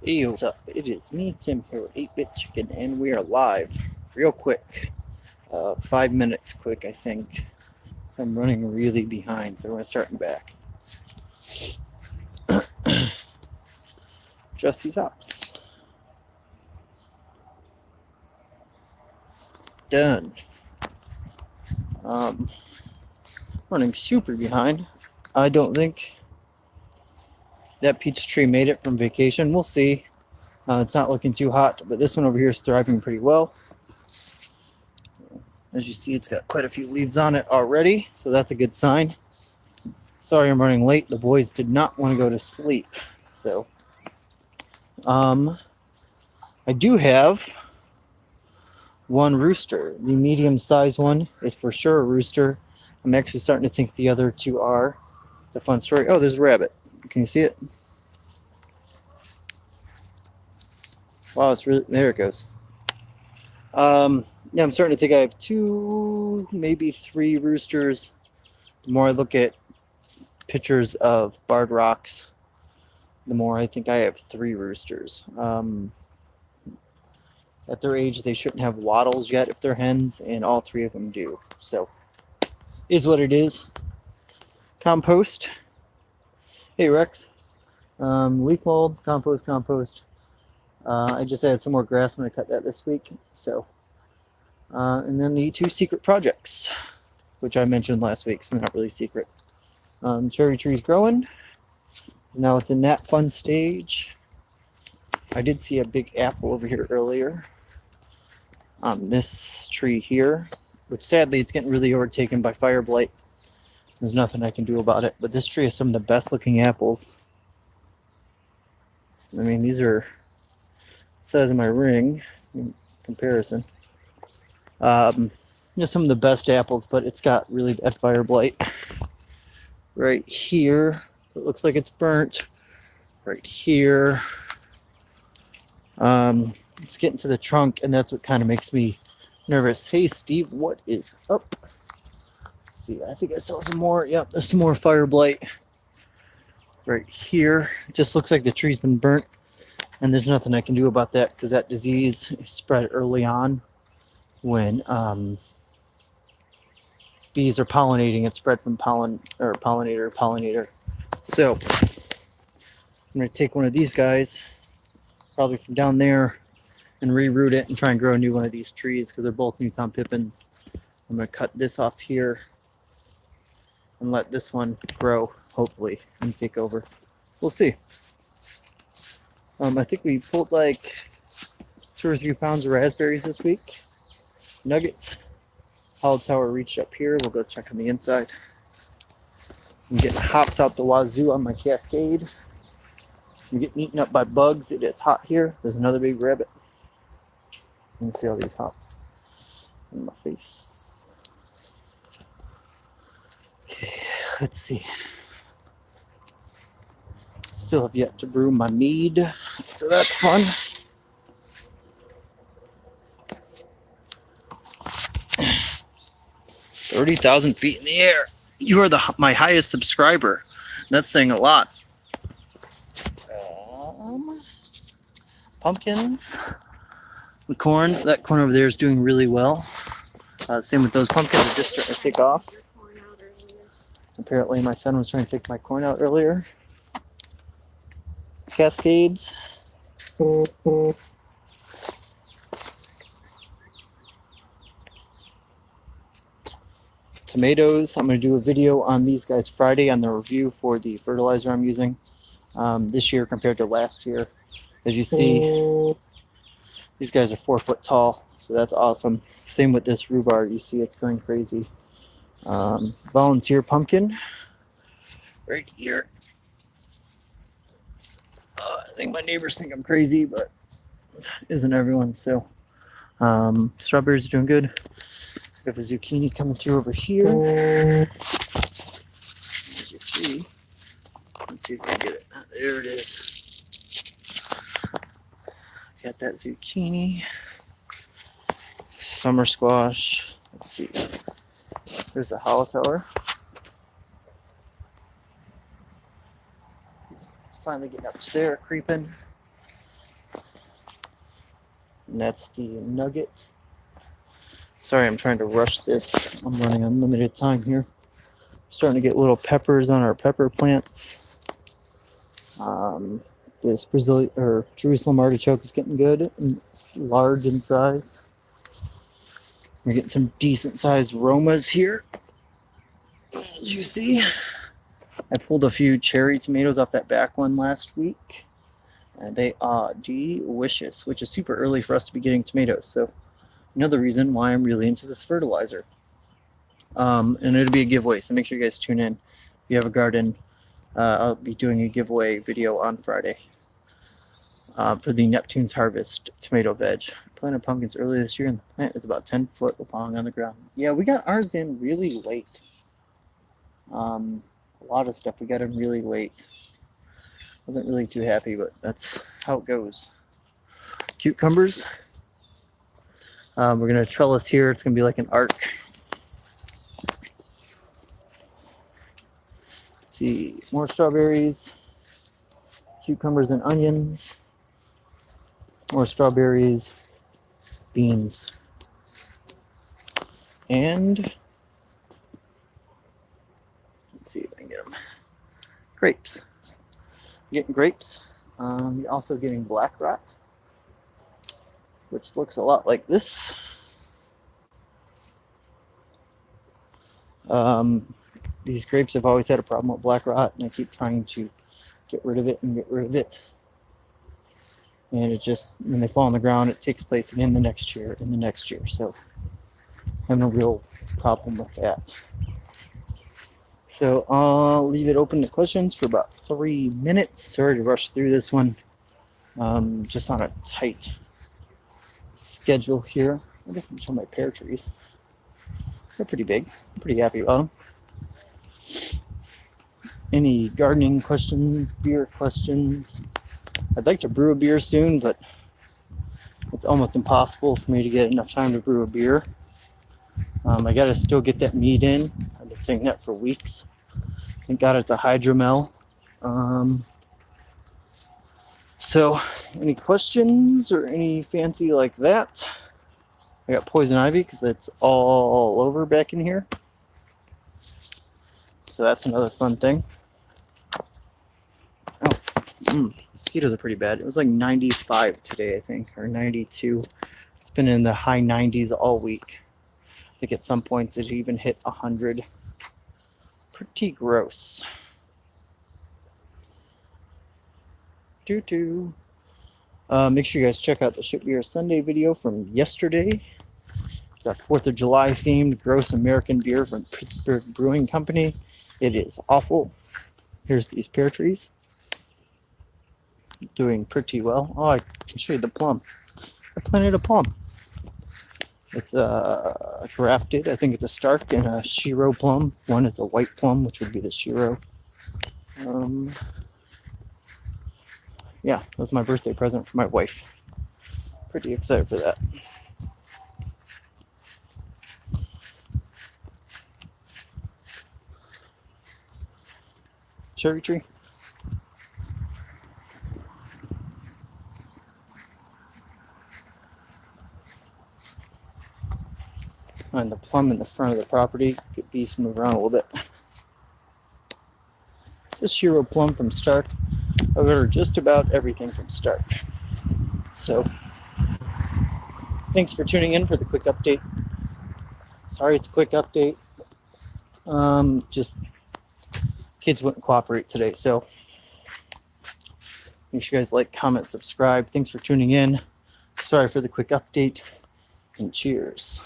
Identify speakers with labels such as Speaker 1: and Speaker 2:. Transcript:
Speaker 1: Hey, what's up? It is me, Tim, here with 8-Bit Chicken, and we are live. Real quick. 5 minutes quick, I think. I'm running really behind, so we're going to start back. Just these hops. Done. Running super behind. I don't think that peach tree made it from vacation. We'll see. It's not looking too hot, but this one over here is thriving pretty well. As you see, it's got quite a few leaves on it already, so that's a good sign. Sorry I'm running late. The boys did not want to go to sleep. So, I do have one rooster. The medium-sized one is for sure a rooster. I'm actually starting to think the other two are. It's a fun story. Oh, there's a rabbit. Can you see it? Wow, it's really, there it goes. Yeah, I'm starting to think I have 2, maybe 3 roosters. The more I look at pictures of barred rocks, the more I think I have 3 roosters. At their age, they shouldn't have wattles yet if they're hens, and all 3 of them do. So, is what it is. Compost. Hey, Rex. Leaf mold, compost. I just added some more grass. I'm going to cut that this week. So, and then the 2 secret projects, which I mentioned last week, so not really secret. Cherry tree's growing. Now it's in that fun stage. I did see a big apple over here earlier on this tree here, which sadly it's getting really overtaken by fire blight. There's nothing I can do about it, but this tree has some of the best looking apples. I mean, these are the size of my ring in comparison. Some of the best apples, but it's got really bad fire blight. Right here, it looks like it's burnt. Right here, it's getting to the trunk, and that's what kind of makes me nervous. Hey, Steve, what is up? Let's see, I think I saw some more. Yep, there's some more fire blight. Right here, it just looks like the tree's been burnt, and there's nothing I can do about that because that disease spread early on when bees are pollinating. It spread from pollinator. So I'm going to take one of these guys, probably from down there, and reroot it and try and grow a new one of these trees because they're both Newton Pippins. I'm going to cut this off here and let this one grow, hopefully, and take over. We'll see. I think we pulled like 2 or 3 pounds of raspberries this week. Nuggets. Hollow Tower reached up here. We'll go check on the inside. I'm getting hops out the wazoo on my cascade. I'm getting eaten up by bugs. It is hot here. There's another big rabbit. You can see all these hops in my face. Okay, let's see. Still have yet to brew my mead, so that's fun. $30,000 in the air. You are my highest subscriber. That's saying a lot. Pumpkins. The corn. That corn over there is doing really well. Same with those pumpkins. Are just starting to take off. Apparently, my son was trying to take my corn out earlier. Cascades. Tomatoes. I'm going to do a video on these guys Friday on the review for the fertilizer I'm using this year compared to last year. As you see, these guys are 4 foot tall, so that's awesome. Same with this rhubarb. You see it's going crazy. Volunteer pumpkin right here. I think my neighbors think I'm crazy, but isn't everyone? So strawberries are doing good. We have a zucchini coming through over here. As you see, let's see if we can get it. There it is. Got that zucchini. Summer squash. Let's see. There's a hollow tower. Just finally getting up to there, creeping. and that's the nugget. Sorry, I'm trying to rush this. I'm running on limited time here. Starting to get little peppers on our pepper plants. This Brazilian or Jerusalem artichoke is getting good and large in size. We're getting some decent sized Romas here. As you see, I pulled a few cherry tomatoes off that back one last week, and they are delicious, which is super early for us to be getting tomatoes. So another reason why I'm really into this fertilizer. And it'll be a giveaway, so make sure you guys tune in. If you have a garden, I'll be doing a giveaway video on Friday for the Neptune's Harvest tomato veg. I planted pumpkins earlier this year, and the plant is about 10 foot long on the ground. Yeah, we got ours in really late. A lot of stuff we got in really late. Wasn't really too happy, but that's how it goes. Cucumbers. We're going to trellis here. It's going to be like an arc. Let's see, more strawberries, cucumbers and onions, more strawberries, beans, and let's see if I can get them. Grapes. Getting grapes. You're also getting black rot, which looks a lot like this. These grapes have always had a problem with black rot, and I keep trying to get rid of it and get rid of it. And it just, when they fall on the ground, it takes place again the next year and the next year. So having a real problem with that. So I'll leave it open to questions for about 3 minutes. Sorry to rush through this one. Just on a tight schedule here. I guess I'm showing my pear trees. They're pretty big. I'm pretty happy about them. Any gardening questions, beer questions? I'd like to brew a beer soon, but it's almost impossible for me to get enough time to brew a beer. I gotta still get that meat in. I've been saying that for weeks. Thank God it's a hydromel. So, any questions or any fancy like that? I got poison ivy because it's all over back in here. So that's another fun thing. Mosquitoes are pretty bad. It was like 95 today, I think, or 92. It's been in the high 90s all week. I think at some points it even hit 100. Pretty gross. Make sure you guys check out the Ship Beer Sunday video from yesterday. It's a 4th of July themed gross American beer from Pittsburgh Brewing Company. It is awful. Here's these pear trees. Doing pretty well. Oh, I can show you the plum. I planted a plum. It's grafted. I think it's a Stark and a Shiro plum. One is a white plum, which would be the Shiro. Yeah, that was my birthday present for my wife. Pretty excited for that. Cherry tree. And the plum in the front of the property. Get these to move around a little bit. This Shiro plum from Stark. I've ordered just about everything from Stark. So, thanks for tuning in for the quick update. Sorry it's a quick update. Just kids wouldn't cooperate today, so make sure you guys like, comment, subscribe. Thanks for tuning in. Sorry for the quick update, and cheers.